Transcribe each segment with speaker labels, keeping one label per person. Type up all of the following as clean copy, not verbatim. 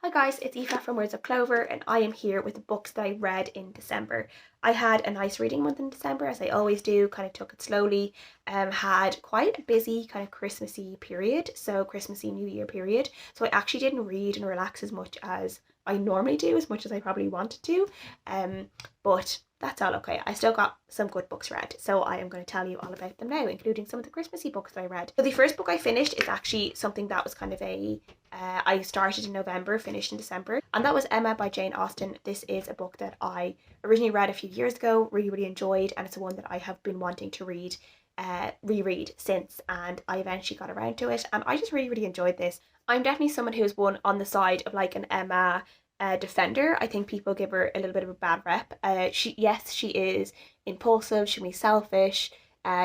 Speaker 1: Hi guys, it's Aoife from Words of Clover and I am here with the books that I read in December. I had a nice reading month in December, as I always do, kind of took it slowly, had quite a busy kind of Christmassy period, so Christmassy New Year period, so I actually didn't read and relax as much as I normally do, as much as I probably wanted to, but that's all okay. I still got some good books read, so I am going to tell you all about them now, including some of the Christmassy books that I read. So the first book I finished is actually something that was kind of I started in November, finished in December, and that was Emma by Jane Austen. This is a book that I originally read a few years ago, really enjoyed, and it's one that I have been wanting to reread since, and I eventually got around to it, and I just really enjoyed this. I'm definitely someone who's one on the side of like an Emma defender. I think people give her a little bit of a bad rep. She is impulsive, she can be selfish,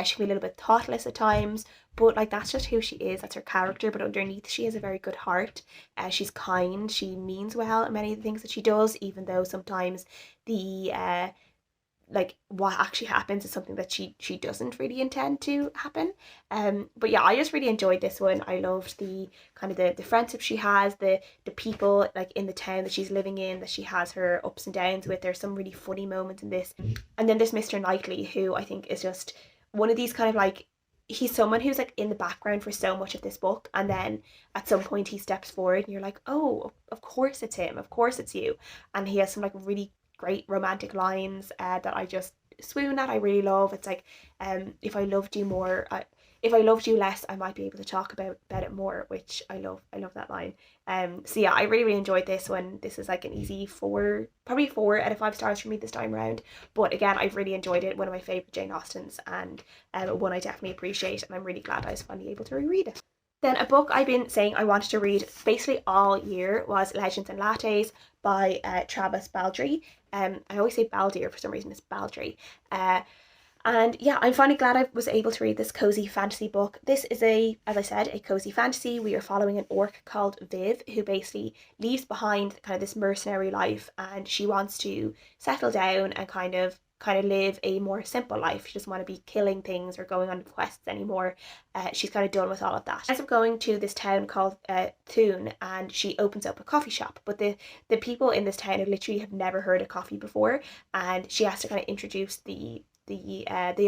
Speaker 1: she can be a little bit thoughtless at times, but like that's just who she is, that's her character. But underneath she has a very good heart. She's kind, she means well in many of the things that she does, even though sometimes the like what actually happens is something that she doesn't really intend to happen. But yeah, I just really enjoyed this one. I loved the kind of the friendship she has, the people like in the town that she's living in, that she has her ups and downs with. There's some really funny moments in this. And then there's Mr. Knightley, who I think is just one of these kind of like, he's someone who's like in the background for so much of this book, and then at some point he steps forward and you're like, oh, of course it's him, of course it's you. And he has some like really great romantic lines that I just swoon at. I really love. It's like, if I loved you more, if I loved you less, I might be able to talk about it more, which I love. I love that line. So yeah, I really enjoyed this one. This is like an easy four, probably 4 out of 5 stars for me this time around. But again, I've really enjoyed it. One of my favorite Jane Austens, and one I definitely appreciate, and I'm really glad I was finally able to reread it. Then a book I've been saying I wanted to read basically all year was Legends and Lattes by Travis Baldree. I always say Baldree, for some reason it's Baldree. And yeah, I'm finally glad I was able to read this cozy fantasy book. This is as I said, a cozy fantasy. We are following an orc called Viv, who basically leaves behind kind of this mercenary life, and she wants to settle down and kind of live a more simple life. She doesn't want to be killing things or going on quests anymore. She's kind of done with all of that. Ends up going to this town called Thun, and she opens up a coffee shop. But the people in this town literally have never heard of coffee before, and she has to kind of introduce the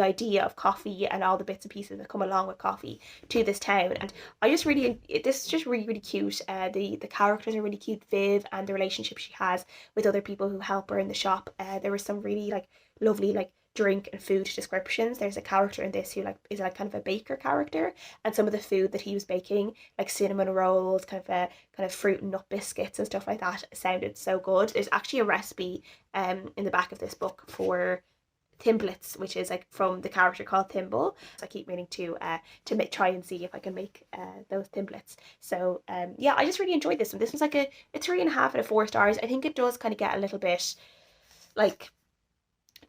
Speaker 1: idea of coffee and all the bits and pieces that come along with coffee to this town. And I just really, this is just really cute. The characters are really cute. Viv and the relationship she has with other people who help her in the shop. There were some really like lovely like drink and food descriptions. There's a character in this who like is like kind of a baker character, and some of the food that he was baking, like cinnamon rolls, kind of fruit and nut biscuits and stuff like that, sounded so good. There's actually a recipe in the back of this book for Thimblets, which is like from the character called Thimble. So I keep meaning to try and see if I can make those Thimblets. So yeah, I just really enjoyed this one. This was like a 3.5 out of 4 stars. I think it does kind of get a little bit like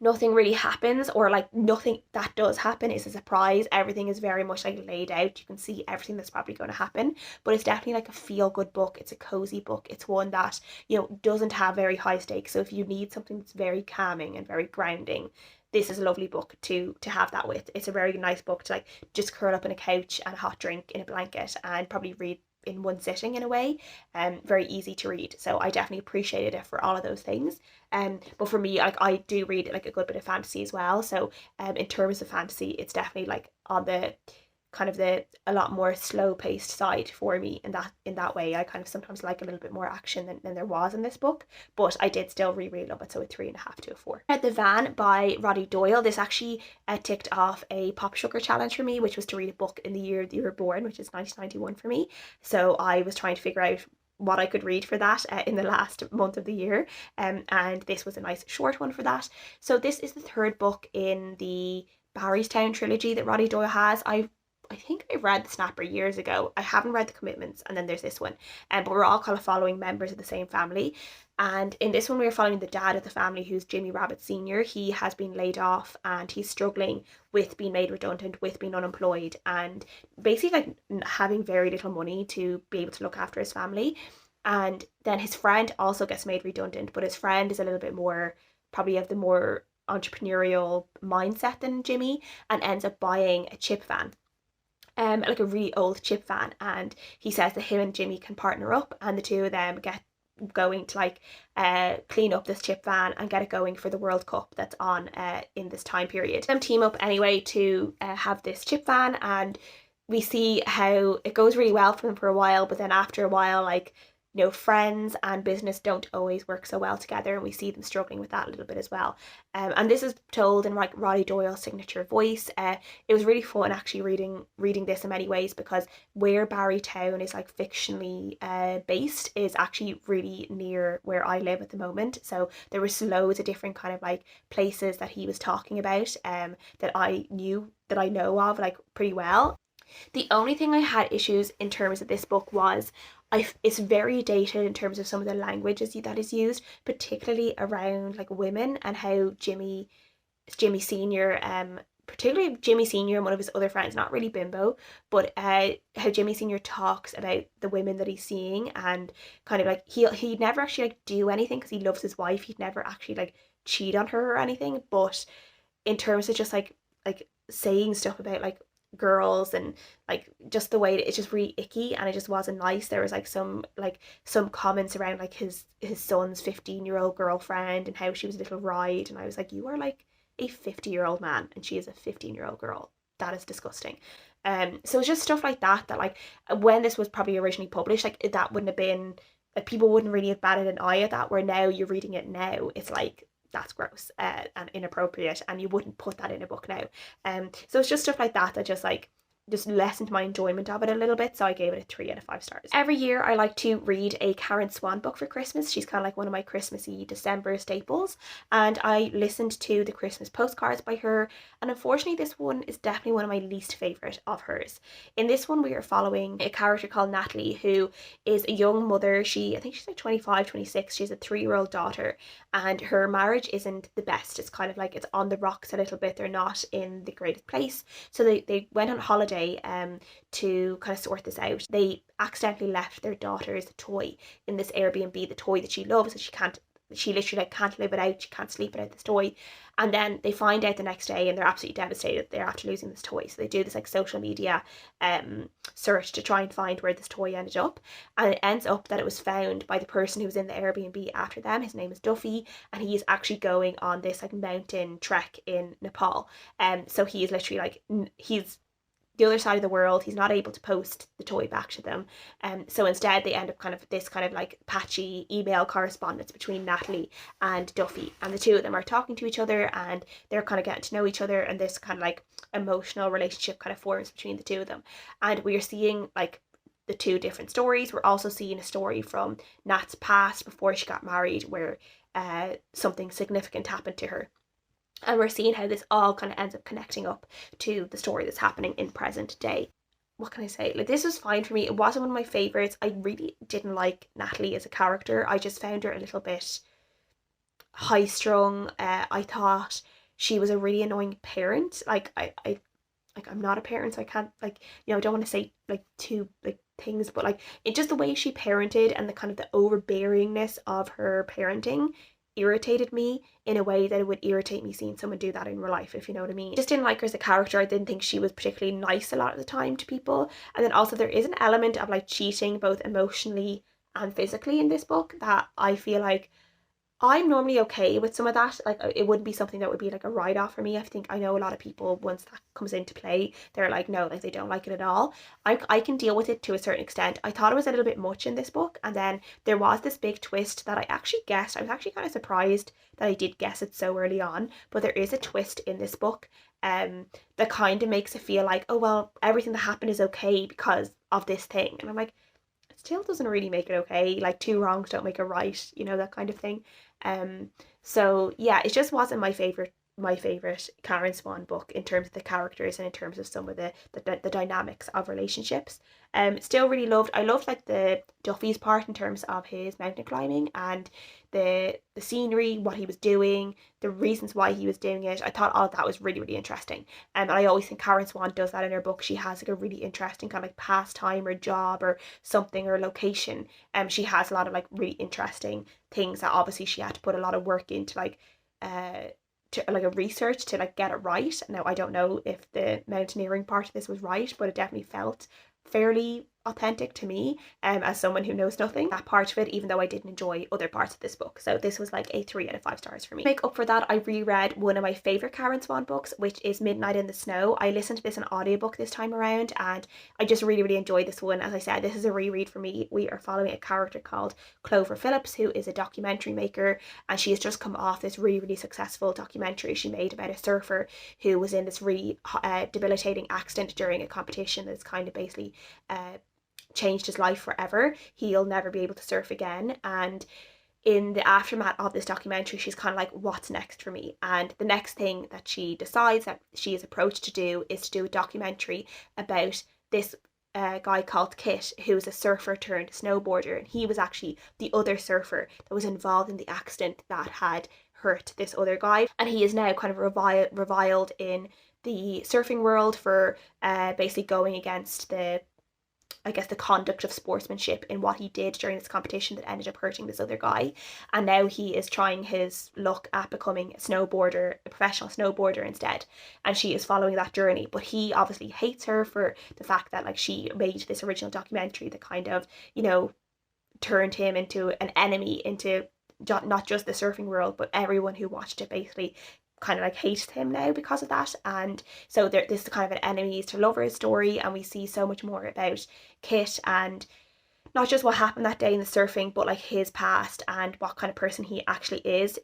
Speaker 1: nothing really happens, or like nothing that does happen is a surprise. Everything is very much like laid out. You can see everything that's probably going to happen, but it's definitely like a feel good book. It's a cozy book. It's one that, you know, doesn't have very high stakes. So if you need something that's very calming and very grounding, this is a lovely book to have that with. It's a very nice book to like just curl up on a couch and a hot drink in a blanket and probably read in one sitting in a way. Very easy to read, so I definitely appreciated it for all of those things. But for me, like I do read like a good bit of fantasy as well, so in terms of fantasy, it's definitely like on the kind of a lot more slow paced side for me. In that way, I kind of sometimes like a little bit more action than there was in this book, but I did still really love it, so a 3.5 to a 4. The Van by Roddy Doyle. This actually ticked off a Pop Sugar challenge for me, which was to read a book in the year that you were born, which is 1991 for me. So I was trying to figure out what I could read for that in the last month of the year, and this was a nice short one for that. So this is the third book in the Barrystown trilogy that Roddy Doyle has. I think I read The Snapper years ago. I haven't read The Commitments, and then there's this one. But we're all kind of following members of the same family. And in this one, we're following the dad of the family, who's Jimmy Rabbit Sr. He has been laid off, and he's struggling with being made redundant, with being unemployed, and basically like having very little money to be able to look after his family. And then his friend also gets made redundant, but his friend is a little bit more, probably of the more entrepreneurial mindset than Jimmy, and ends up buying a chip van, like a really old chip van, and he says that him and Jimmy can partner up, and the two of them get going to like clean up this chip van and get it going for the World Cup that's on in this time period. Them team up anyway to have this chip van, and we see how it goes really well for them for a while, but then after a while, like, you know, friends and business don't always work so well together, and we see them struggling with that a little bit as well. And this is told in like Roddy Doyle's signature voice. It was really fun actually reading this in many ways, because where Barry Town is like fictionally based is actually really near where I live at the moment. So there was loads of different kind of like places that he was talking about that I know of like pretty well. The only thing I had issues in terms of this book was it's very dated in terms of some of the languages that is used, particularly around like women and how Jimmy Senior, particularly Jimmy Senior and one of his other friends, not really Bimbo, but how Jimmy Senior talks about the women that he's seeing, and kind of like he'd never actually like do anything because he loves his wife. He'd never actually like cheat on her or anything, but in terms of just like saying stuff about like girls and like just the way it's just really icky, and it just wasn't nice. There was like some comments around like his son's 15-year-old girlfriend and how she was a little ride, and I was like, you are like a 50-year-old man and she is a 15-year-old girl. That is disgusting. So it's just stuff like that like when this was probably originally published, like that wouldn't have been like, people wouldn't really have batted an eye at that, where now you're reading it now, it's like that's gross and inappropriate, and you wouldn't put that in a book now. So it's just stuff like that that just lessened my enjoyment of it a little bit, so I gave it a 3 out of 5 stars. Every year I like to read a Karen Swan book for Christmas. She's kind of like one of my Christmassy December staples, and I listened to the Christmas Postcards by her, and unfortunately this one is definitely one of my least favourite of hers. In this one we are following a character called Natalie, who is a young mother. I think she's like 25, 26. She has a 3-year-old daughter, and her marriage isn't the best. It's kind of like it's on the rocks a little bit. They're not in the greatest place, so they went on holiday to kind of sort this out. They accidentally left their daughter's toy in this Airbnb, the toy that she loves, and she literally like can't live without, she can't sleep without this toy. And then they find out the next day and they're absolutely devastated they're after losing this toy. So they do this like social media search to try and find where this toy ended up, and it ends up that it was found by the person who was in the Airbnb after them. His name is Duffy, and he is actually going on this like mountain trek in Nepal. So he is literally like he's the other side of the world. He's not able to post the toy back to them, so instead they end up kind of this kind of like patchy email correspondence between Natalie and Duffy, and the two of them are talking to each other and they're kind of getting to know each other, and this kind of like emotional relationship kind of forms between the two of them. And we are seeing like the two different stories. We're also seeing a story from Nat's past before she got married, where something significant happened to her. And we're seeing how this all kind of ends up connecting up to the story that's happening in present day. What can I say? Like, this was fine for me. It wasn't one of my favourites. I really didn't like Natalie as a character. I just found her a little bit high strung. I thought she was a really annoying parent. I'm not a parent, so I can't like, I don't want to say like too like things, but like it just the way she parented and the kind of the overbearingness of her parenting irritated me in a way that it would irritate me seeing someone do that in real life, if you know what I mean. Just didn't like her as a character. I didn't think she was particularly nice a lot of the time to people. And then also there is an element of like cheating both emotionally and physically in this book that I feel like I'm normally okay with some of that. Like, it wouldn't be something that would be like a write-off for me. I know a lot of people, once that comes into play, they're like, no, like they don't like it at all. I can deal with it to a certain extent. I thought it was a little bit much in this book, and then there was this big twist that I actually guessed. I was actually kind of surprised that I did guess it so early on, but there is a twist in this book that kind of makes it feel like, oh well, everything that happened is okay because of this thing. And I'm like, it still doesn't really make it okay. Like, two wrongs don't make a right, that kind of thing. So yeah, it just wasn't my favorite Karen Swan book in terms of the characters and in terms of some of the dynamics of relationships. Still really I loved like the Duffy's part in terms of his mountain climbing and the scenery, what he was doing, the reasons why he was doing it. I thought all of that was really, really interesting. And I always think Karen Swan does that in her book. She has like a really interesting kind of like pastime or job or something or location. She has a lot of like really interesting things that obviously she had to put a lot of work into, like to like a research to like get it right. Now I don't know if the mountaineering part of this was right, but it definitely felt fairly authentic to me, as someone who knows nothing, that part of it, even though I didn't enjoy other parts of this book. So this was like a 3 out of 5 stars for me. To make up for that, I reread one of my favourite Katherine Swan books, which is Midnight in the Snow. I listened to this in audiobook this time around, and I just really enjoyed this one. As I said, this is a reread for me. We are following a character called Clover Phillips, who is a documentary maker, and she has just come off this really successful documentary she made about a surfer who was in this really debilitating accident during a competition that's kind of basically changed his life forever. He'll never be able to surf again, and in the aftermath of this documentary, she's kind of like, what's next for me? And the next thing that she decides that she is approached to do is to do a documentary about this guy called Kit, who's a surfer turned snowboarder, and he was actually the other surfer that was involved in the accident that had hurt this other guy, and he is now kind of reviled in the surfing world for basically going against the conduct of sportsmanship in what he did during this competition that ended up hurting this other guy. And now he is trying his luck at becoming a professional snowboarder instead. And she is following that journey. But he obviously hates her for the fact that like she made this original documentary that kind of, turned him into an enemy, into not just the surfing world, but everyone who watched it basically kind of like hates him now because of that. And so this is kind of an enemies to lovers story, and we see so much more about Kit and not just what happened that day in the surfing, but like his past and what kind of person he actually is.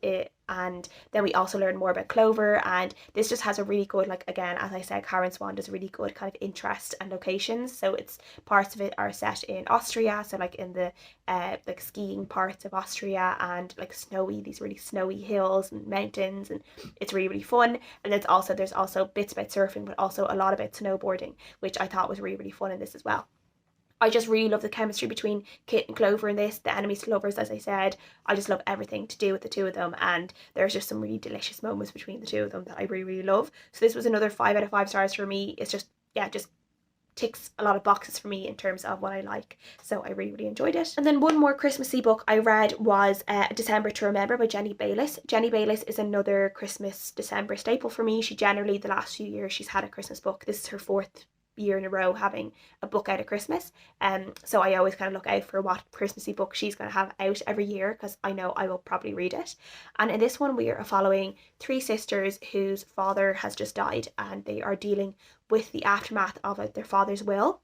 Speaker 1: And then we also learn more about Clover, and this just has a really good, like, again, as I said, Katherine Swan does really good kind of interest and locations. So it's parts of it are set in Austria, so like in the like skiing parts of Austria, and like these really snowy hills and mountains, and it's really fun. And there's also bits about surfing, but also a lot about snowboarding, which I thought was really fun in this as well. I just really love the chemistry between Kit and Clover in this, the enemies to lovers, as I said. I just love everything to do with the two of them, and there's just some really delicious moments between the two of them that I really love. So this was another 5 out of 5 stars for me. It's just ticks a lot of boxes for me in terms of what I like. So I really enjoyed it. And then one more Christmassy book I read was December to Remember by Jenny Bayliss. Jenny Bayliss is another Christmas December staple for me. She generally, the last few years, she's had a Christmas book. This is her 4th year in a row having a book out at Christmas, so I always kind of look out for what Christmassy book she's going to have out every year, because I know I will probably read it. And in this one we are following 3 sisters whose father has just died, and they are dealing with the aftermath of their father's will.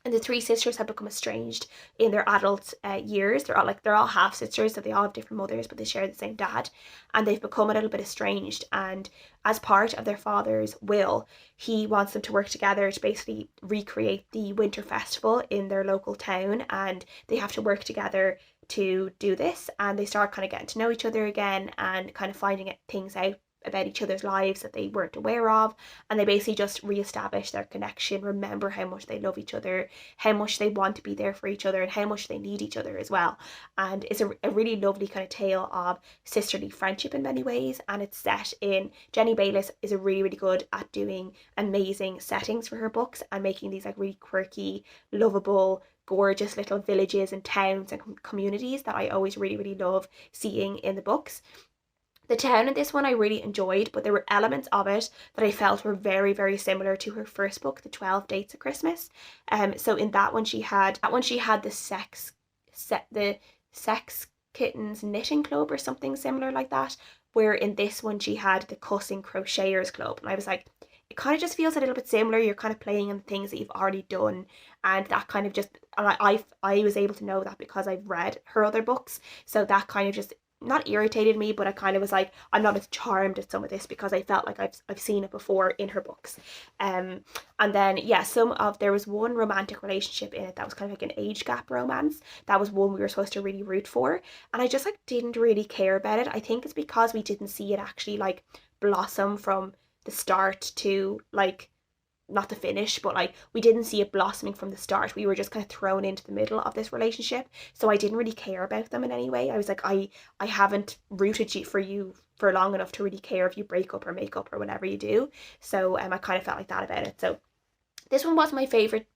Speaker 1: And the 3 sisters have become estranged in their adult years. They're all half sisters, so they all have different mothers, but they share the same dad. And they've become a little bit estranged. And as part of their father's will, he wants them to work together to basically recreate the winter festival in their local town. And they have to work together to do this. And they start kind of getting to know each other again, and kind of finding things out about each other's lives that they weren't aware of, and they basically just re-establish their connection, remember how much they love each other, how much they want to be there for each other, and how much they need each other as well. And it's a really lovely kind of tale of sisterly friendship in many ways, and it's set in, Jenny Bayliss is a really good at doing amazing settings for her books and making these like really quirky, lovable, gorgeous little villages and towns and communities that I always really love seeing in the books. The town in this one I really enjoyed, but there were elements of it that I felt were very similar to her first book, The 12 Dates of Christmas. So in that one she had the sex kittens knitting club or something similar like that, where in this one she had the cussing crocheters club, and I was like, it kind of just feels a little bit similar. You're kind of playing on things that you've already done, and that kind of just, and I was able to know that because I've read her other books, so that kind of just not irritated me, but I kind of was like, I'm not as charmed at some of this because I felt like I've seen it before in her books. And then there was one romantic relationship in it that was kind of like an age gap romance. That was one we were supposed to really root for, and I just like didn't really care about it. I think it's because we didn't see it actually like blossom from the start to like, not the finish, but like we didn't see it blossoming from the start. We were just kind of thrown into the middle of this relationship, so I didn't really care about them in any way. I was like, I haven't rooted for you for long enough to really care if you break up or make up or whatever you do. So I kind of felt like that about it. So this one was my favorite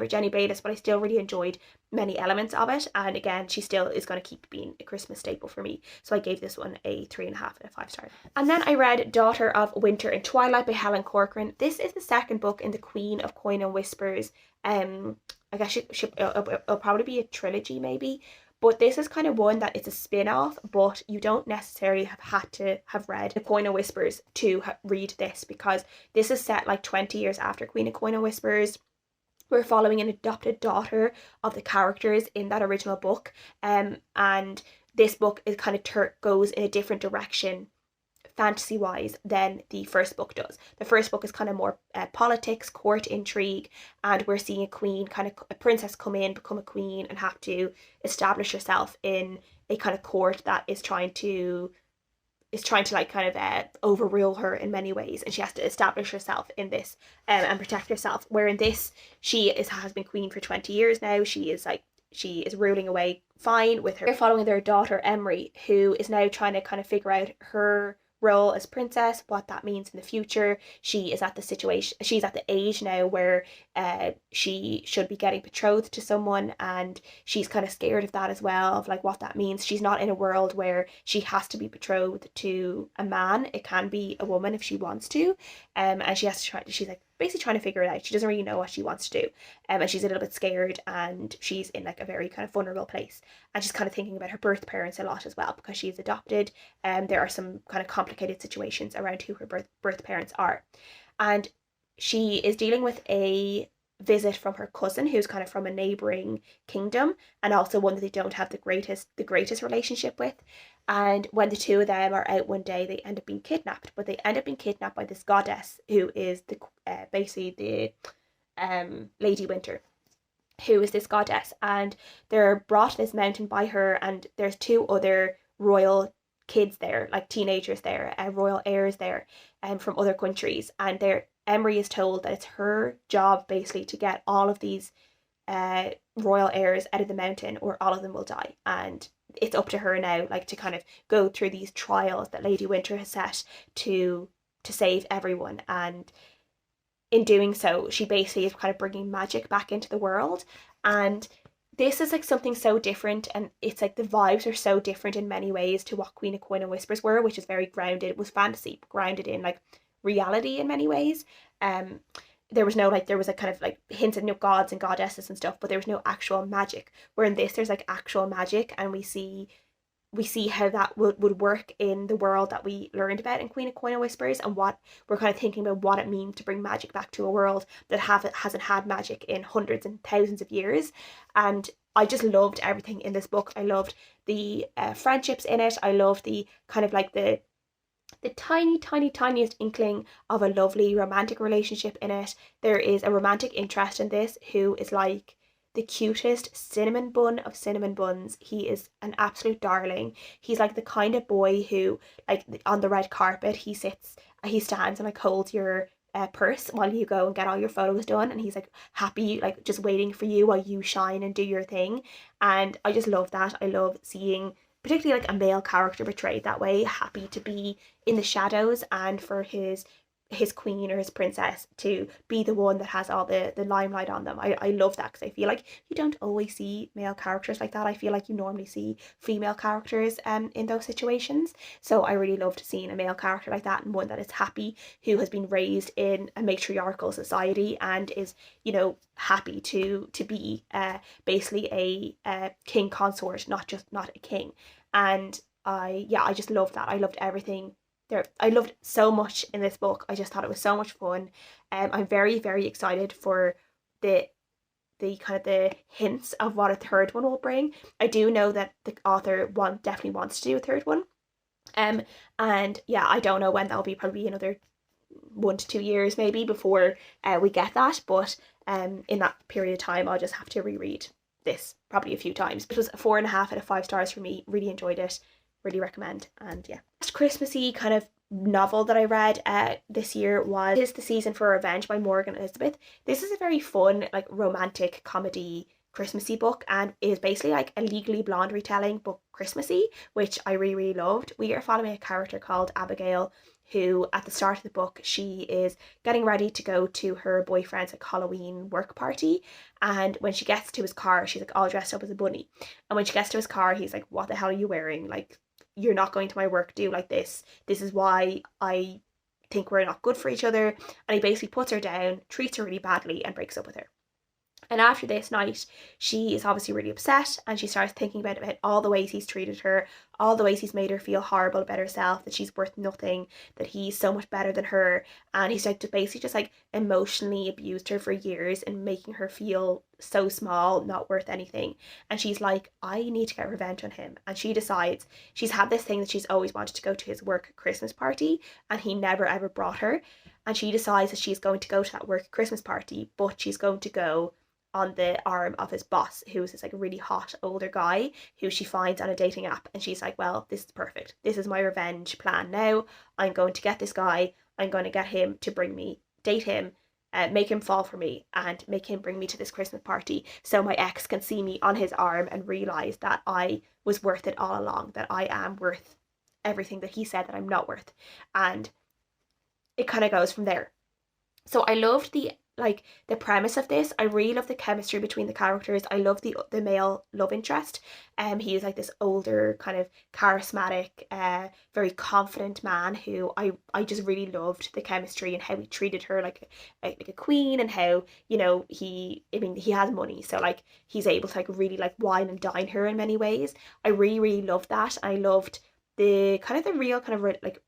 Speaker 1: Jenny Bayliss, but I still really enjoyed many elements of it, and again, she still is going to keep being a Christmas staple for me, so I gave this one a 3.5 out of 5 stars. And then I read Daughter of Winter and Twilight by Helen Corcoran. This is the second book in the Queen of Coin and Whispers I guess it'll probably be a trilogy maybe. But this is kind of one that it's a spin-off, but you don't necessarily have had to have read The Coin of Whispers to read this, because this is set like 20 years after Queen of Coin of Whispers. We're following an adopted daughter of the characters in that original book, and this book is kind of goes in a different direction fantasy wise than the first book does. The first book is kind of more politics, court intrigue, and we're seeing a queen, kind of a princess, come in, become a queen, and have to establish herself in a kind of court that is trying to like kind of overrule her in many ways, and she has to establish herself in this and protect herself. Where in this, has been queen for 20 years now. She is ruling away fine with her. They're following their daughter Emery, who is now trying to kind of figure out her role as princess, what that means in the future. She's at the age now where she should be getting betrothed to someone, and she's kind of scared of that as well, of like what that means. She's not in a world where she has to be betrothed to a man. It can be a woman if she wants to, and she has to try. She's like basically trying to figure it out. She doesn't really know what she wants to do, and she's a little bit scared, and she's in like a very kind of vulnerable place, and she's kind of thinking about her birth parents a lot as well, because she's adopted. There are some kind of complicated situations around who her birth parents are, and she is dealing with a visit from her cousin, who's kind of from a neighboring kingdom, and also one that they don't have the greatest relationship with. And when the two of them are out one day, they end up being kidnapped. But they end up being kidnapped by this goddess, who is the basically the Lady Winter, who is this goddess, and they're brought to this mountain by her. And there's two other royal kids there, like teenagers there, royal heirs there, from other countries, and Emery is told that it's her job basically to get all of these royal heirs out of the mountain, or all of them will die. And it's up to her now, like, to kind of go through these trials that Lady Winter has set to save everyone. And in doing so, she basically is kind of bringing magic back into the world. And this is like something so different, and it's like the vibes are so different in many ways to what Queen of Coin and Whispers were, which is very grounded. It was fantasy grounded in like reality in many ways. There was a kind of like hints at gods and goddesses and stuff, but there was no actual magic. Where in this, there's like actual magic, and we see how that would work in the world that we learned about in Queen of Coin and Whispers, and what we're kind of thinking about what it means to bring magic back to a world that hasn't had magic in hundreds and thousands of years. And I just loved everything in this book. I loved the friendships in it. I loved the kind of like the tiniest inkling of a lovely romantic relationship in it. There is a romantic interest in this who is like the cutest cinnamon bun of cinnamon buns. He is an absolute darling. He's like the kind of boy who, like, on the red carpet, he stands and like holds your purse while you go and get all your photos done, and he's like happy, like just waiting for you while you shine and do your thing. And I just love that. I love seeing particularly like a male character portrayed that way, happy to be in the shadows, and for his queen or his princess to be the one that has all the limelight on them. I love that, because I feel like you don't always see male characters like that. I feel like you normally see female characters in those situations. So I really loved seeing a male character like that, and one that is happy, who has been raised in a matriarchal society, and is, happy to be basically a king consort, not a king. And I just loved that. I loved everything there. I loved so much in this book. I just thought it was so much fun. I'm very, very excited for the kind of the hints of what a third one will bring. I do know that the author definitely wants to do a third one. And yeah, I don't know when that'll be. Probably another 1 to 2 years maybe before we get that. But in that period of time, I'll just have to reread this probably a few times. It was a 4.5 out of 5 stars for me. Really enjoyed it. Really recommend. And yeah, last Christmassy kind of novel that I read this year was "'Tis the Season for Revenge" by Morgan Elizabeth. This is a very fun, like, romantic comedy Christmassy book, and is basically like a Legally Blonde retelling, but Christmassy, which I really, really loved. We are following a character called Abigail, who at the start of the book, she is getting ready to go to her boyfriend's like Halloween work party, and when she gets to his car, she's like all dressed up as a bunny. And when she gets to his car, he's like, "What the hell are you wearing? Like, you're not going to my work, do like this. This is why I think we're not good for each other." And he basically puts her down, treats her really badly, and breaks up with her. And after this night, she is obviously really upset, and she starts thinking about all the ways he's treated her, all the ways he's made her feel horrible about herself, that she's worth nothing, that he's so much better than her. And he's like basically just like emotionally abused her for years and making her feel so small, not worth anything. And she's like, I need to get revenge on him. And she decides, she's had this thing that she's always wanted to go to his work Christmas party, and he never ever brought her. And she decides that she's going to go to that work Christmas party, but she's going to go on the arm of his boss, who is this like really hot older guy who she finds on a dating app. And she's like, well, this is perfect, this is my revenge plan now. I'm going to get this guy, I'm going to get him to bring me, date him, make him fall for me, and make him bring me to this Christmas party so my ex can see me on his arm and realize that I was worth it all along, that I am worth everything that he said that I'm not worth. And it kind of goes from there. So I loved the premise of this. I really love the chemistry between the characters. I love the male love interest. He is like this older, kind of charismatic, very confident man who I just really loved the chemistry and how he treated her like a queen, and how, you know, he has money, so like he's able to like really like wine and dine her in many ways. I really really loved that. I loved the kind of the real kind of like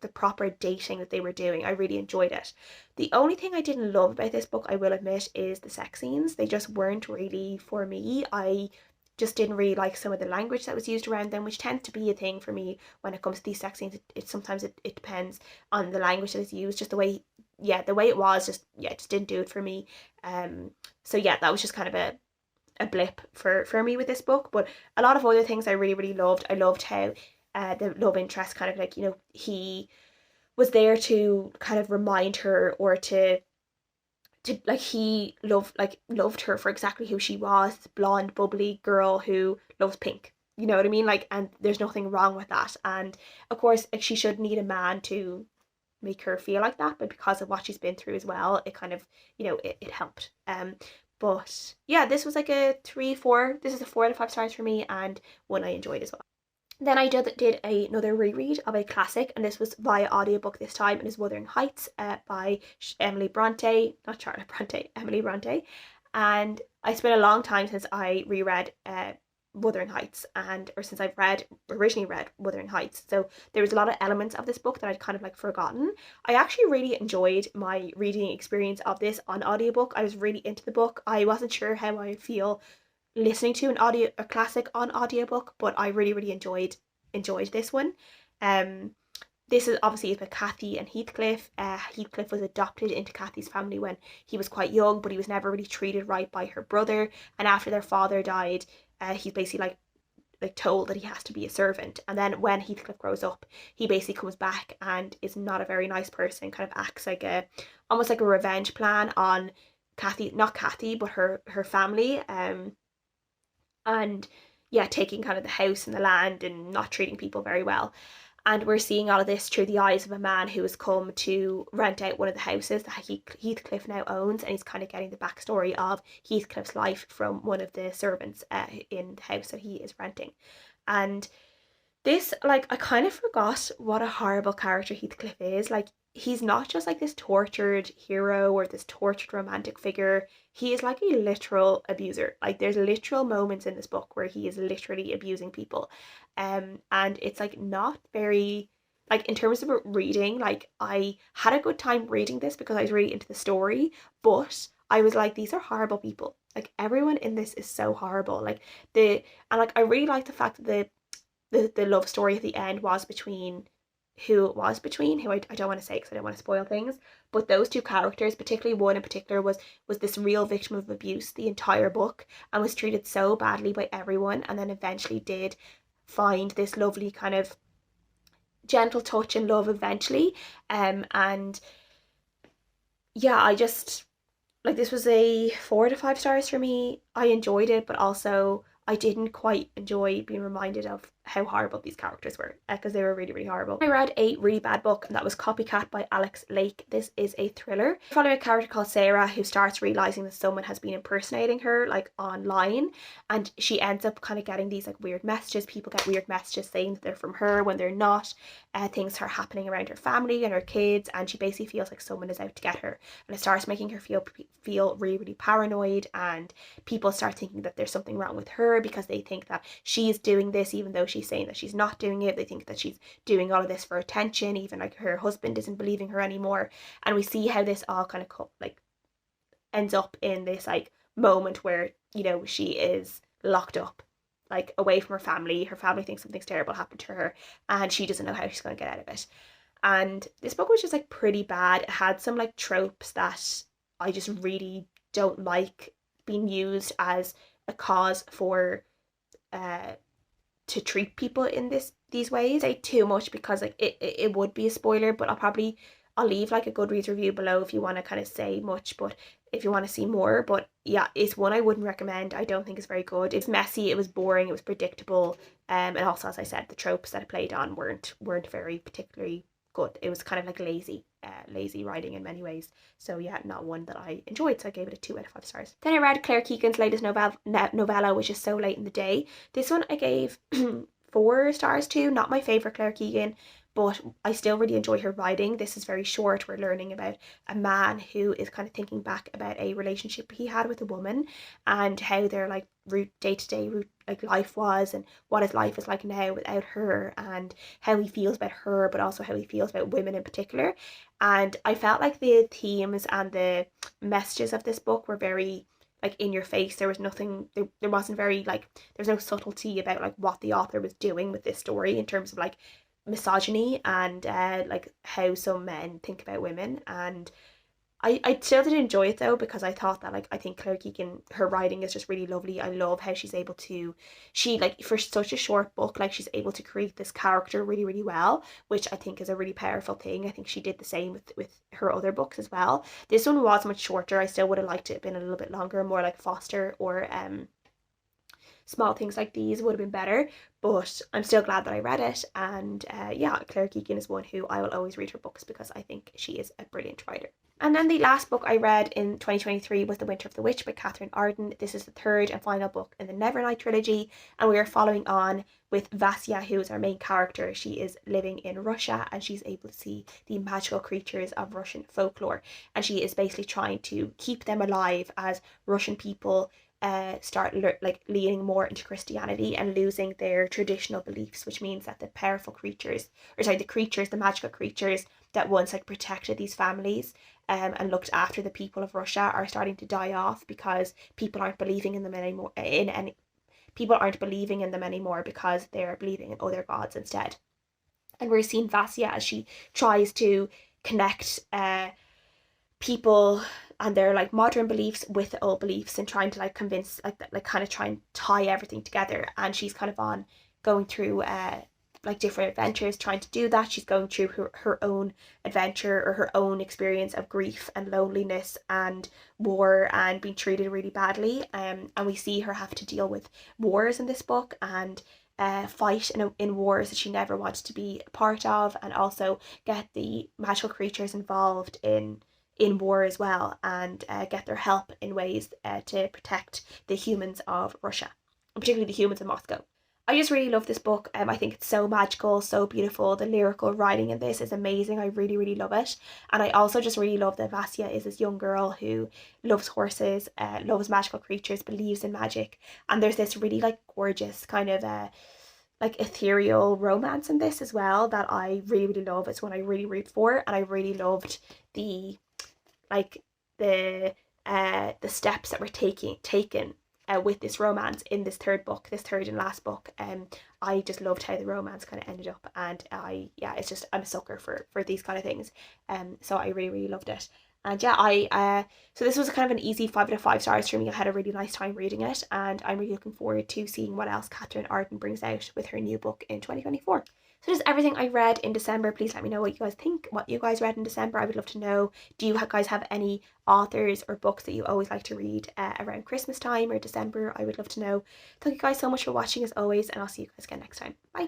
Speaker 1: the proper dating that they were doing. I really enjoyed it. The only thing I didn't love about this book, I will admit, is the sex scenes. They just weren't really for me. I just didn't really like some of the language that was used around them, which tends to be a thing for me when it comes to these sex scenes. It sometimes it depends on the language that is used. Just the way it was, just just didn't do it for me. So yeah, that was just kind of a blip for me with this book. But a lot of other things I really really loved. I loved how the love interest kind of like, you know, he was there to kind of remind her, or to like he loved her for exactly who she was, blonde bubbly girl who loves pink, you know what I mean, like, and there's nothing wrong with that. And of course, like, she should need a man to make her feel like that, but because of what she's been through as well, it kind of, you know, it helped. But yeah, this was like a 3-4, this is a 4 out of 5 stars for me, and one I enjoyed as well. Then I did another reread of a classic, and this was via audiobook this time, and is Wuthering Heights by Emily Bronte, not Charlotte Bronte, Emily Bronte. And I spent a long time since I reread Wuthering Heights, or since I've originally read Wuthering Heights. So there was a lot of elements of this book that I'd kind of like forgotten. I actually really enjoyed my reading experience of this on audiobook. I was really into the book. I wasn't sure how I would feel listening to a classic on audiobook, but I really really enjoyed this one. This is obviously about Kathy and Heathcliff. Heathcliff was adopted into Kathy's family when he was quite young, but he was never really treated right by her brother, and after their father died, he's basically like told that he has to be a servant. And then when Heathcliff grows up, he basically comes back and is not a very nice person, kind of acts like almost like a revenge plan on Kathy, not Kathy, but her family. And yeah, taking kind of the house and the land and not treating people very well. And we're seeing all of this through the eyes of a man who has come to rent out one of the houses that Heathcliff now owns, and he's kind of getting the backstory of Heathcliff's life from one of the servants in the house that he is renting. And this, like, I kind of forgot what a horrible character Heathcliff is. Like, he's not just like this tortured hero or this tortured romantic figure. He is like a literal abuser. Like, there's literal moments in this book where he is literally abusing people. And it's like not very, like, in terms of reading, like, I had a good time reading this because I was really into the story, but I was like, these are horrible people. Like, everyone in this is so horrible. Like, I really like the fact that the love story at the end was between who it was between, who I don't want to say because I don't want to spoil things, but those two characters, particularly one in particular, was this real victim of abuse the entire book, and was treated so badly by everyone, and then eventually did find this lovely kind of gentle touch and love eventually. And yeah, I just, like, this was a 4 out of 5 stars for me. I enjoyed it, but also I didn't quite enjoy being reminded of how horrible these characters were, because they were really, really horrible. I read a really bad book, and that was Copycat by Alex Lake. This is a thriller following a character called Sarah who starts realizing that someone has been impersonating her like online, and she ends up kind of getting these like weird messages. People get weird messages saying that they're from her when they're not. Things are happening around her family and her kids, and she basically feels like someone is out to get her, and it starts making her feel really, really paranoid, and people start thinking that there's something wrong with her because they think that she is doing this even though she's saying that she's not doing it. They think that she's doing all of this for attention, even like her husband isn't believing her anymore. And we see how this all kind of like ends up in this like moment where, you know, she is locked up, like away from her family. Her family thinks something's terrible happened to her, and she doesn't know how she's going to get out of it. And this book was just like pretty bad. It had some like tropes that I just really don't like being used as a cause for to treat people in these ways. I say too much because like it would be a spoiler, but I'll leave like a Goodreads review below if you want to kind of say much, but if you want to see more. But yeah, it's one I wouldn't recommend. I don't think it's very good. It's messy, it was boring, it was predictable, and also, as I said, the tropes that it played on weren't very particularly good. It was kind of like lazy writing in many ways. So yeah, not one that I enjoyed. So I gave it a 2 out of 5 stars. Then I read Claire Keegan's latest novella, which is So Late in the Day. This one I gave 4 stars to. Not my favourite Claire Keegan, but I still really enjoy her writing. This is very short. We're learning about a man who is kind of thinking back about a relationship he had with a woman, and how their like day-to-day like life was, and what his life is like now without her, and how he feels about her, but also how he feels about women in particular. And I felt like the themes and the messages of this book were very like in your face. There was nothing, there wasn't very like, there's no subtlety about like what the author was doing with this story in terms of like misogyny and like how some men think about women. And I still did enjoy it though, because I thought that like, I think Claire Keegan, her writing is just really lovely. I love how she's able to, she like for such a short book, like she's able to create this character really, really well, which I think is a really powerful thing. I think she did the same with her other books as well. This one was much shorter. I still would have liked it been a little bit longer, more like Foster or Small Things Like These would have been better, but I'm still glad that I read it. And yeah, Claire Keegan is one who I will always read her books because I think she is a brilliant writer. And then the last book I read in 2023 was The Winter of the Witch by Katherine Arden. This is the 3rd and final book in the Nevernight trilogy, and we are following on with Vasya, who is our main character. She is living in Russia, and she's able to see the magical creatures of Russian folklore, and she is basically trying to keep them alive as Russian people start like leaning more into Christianity and losing their traditional beliefs, which means that the powerful creatures, or sorry, the magical creatures that once like protected these families and looked after the people of Russia, are starting to die off because people aren't believing in them anymore. People aren't believing in them anymore because they're believing in other gods instead. And we're seeing Vasya as she tries to connect people and their like modern beliefs with old beliefs, and trying to like convince like kind of try and tie everything together. And she's kind of on going through like different adventures trying to do that. She's going through her own adventure, or her own experience of grief and loneliness and war and being treated really badly. And we see her have to deal with wars in this book, and fight in wars that she never wanted to be a part of, and also get the magical creatures involved in war as well, and get their help in ways to protect the humans of Russia, and particularly the humans of Moscow. I just really love this book. I think it's so magical, so beautiful. The lyrical writing in this is amazing. I really, really love it. And I also just really love that Vasya is this young girl who loves horses, loves magical creatures, believes in magic. And there's this really like gorgeous kind of like ethereal romance in this as well that I really, really love. It's one I really root for, and I really loved the steps that were taken with this romance in this third and last book. I just loved how the romance kind of ended up, and it's just, I'm a sucker for these kind of things. So I really, really loved it. And yeah, I so this was kind of an easy 5 out of 5 stars for me. I had a really nice time reading it, and I'm really looking forward to seeing what else Katherine Arden brings out with her new book in 2024. So that's everything I read in December. Please let me know what you guys think, what you guys read in December. I would love to know. Do you guys have any authors or books that you always like to read around Christmas time or December? I would love to know. Thank you guys so much for watching as always, and I'll see you guys again next time. Bye.